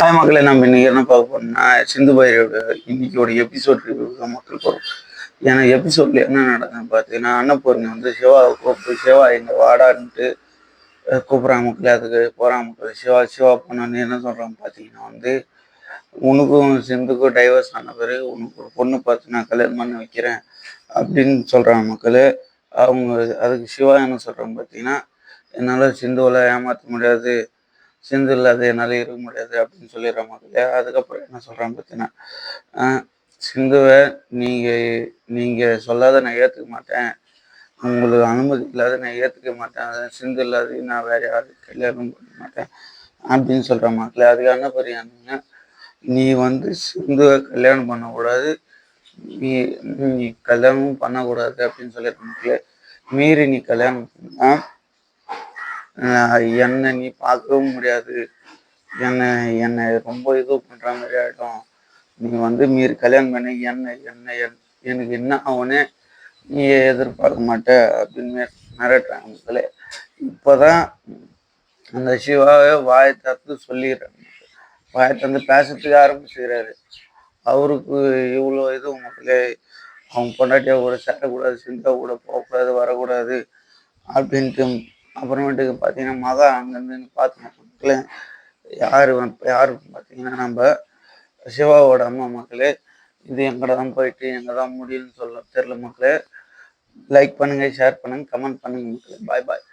Hi மக்களே, நம்ம இன்னைக்கு என்ன பார்க்க போறோம்னா சிந்து பைரவோட இன்னைக்கோட எபிசோட் ரிவ்யூ தான் மக்கள் போகிறோம். ஏன்னா எபிசோட்ல என்ன நடக்குதுன்னு பார்த்தீங்கன்னா, அன்னபூர்ணி வந்து சிவாவை கூப்பிட்டு சிவா இங்கே வாடான்ட்டு கூப்பிட்றாங்க மக்களே. அதுக்கு போகிறாங்க மக்கள். சிவா பண்ணு என்ன சொல்கிறாங்க பார்த்தீங்கன்னா வந்து, உனக்கும் சிந்துக்கும் டைவர்ஸ் ஆன பிறகு உனக்கு ஒரு பொண்ணு பார்த்து நான் கல்யாணம் பண்ணி வைக்கிறேன் அப்படின்னு சொல்கிறாங்க மக்களே. அவங்க அதுக்கு சிவா என்ன சொல்கிறாங்க பார்த்தீங்கன்னா, என்னால் சிந்துவில் ஏமாற்ற முடியாது, சிந்து இல்லாத என்னால் இருக்க முடியாது அப்படின்னு சொல்லிடுறாங்க மக்களே. அதுக்கப்புறம் என்ன சொல்கிறாங்க பார்த்தீங்கன்னா, சிந்துவை நீங்கள் சொல்லாத நான் ஏற்றுக்க மாட்டேன், உங்களுக்கு அனுமதி இல்லாத நான் ஏற்றுக்க மாட்டேன், சிந்து இல்லாத நான் வேறு யாரும் கல்யாணம் பண்ண மாட்டேன் அப்படின்னு சொல்கிற மக்களே. அதுக்கு என்ன புரியாதுங்க, நீ வந்து சிந்துவை கல்யாணம் பண்ணக்கூடாது, நீ நீ கல்யாணமும் பண்ணக்கூடாது அப்படின்னு சொல்லிடுற மக்களே. மீறி நீ கல்யாணம் பண்ணால் என்னை நீ பார்க்கவும் முடியாது, என்னை ரொம்ப இது பண்ணுற மாதிரி ஆகிடும். நீ வந்து மீறி கல்யாணம் பண்ணி எனக்கு என்ன ஆகுனே நீ எதிர்பார்க்க மாட்ட அப்படின்னு மிரட்டுறாங்க மக்களே. இப்போதான் அந்த சிவாவை வாயை திறந்து சொல்லிடுறாங்க, வாயை திறந்து பேசுறதுக்கு ஆரம்பிச்சுக்கிறாரு. அவருக்கு இவ்வளோ இது மக்களே, அவங்க பொண்டாட்டியா கூட சேரக்கூடாது, சிந்தா கூட போகக்கூடாது, வரக்கூடாது அப்படின்ட்டு. அப்புறமேட்டுக்கு பார்த்தீங்கன்னா மகா அங்கேருந்து பார்த்துங்க மக்களே. யார் பார்த்தீங்கன்னா நம்ம சிவாவோட அம்மா மக்களே. இது எங்கட தான் போயிட்டு எங்கே தான் முடியும்னு சொல்ல தெரில மக்களே. லைக் பண்ணுங்கள், ஷேர் பண்ணுங்கள், கமெண்ட் பண்ணுங்கள் மக்களே. பாய் பாய்.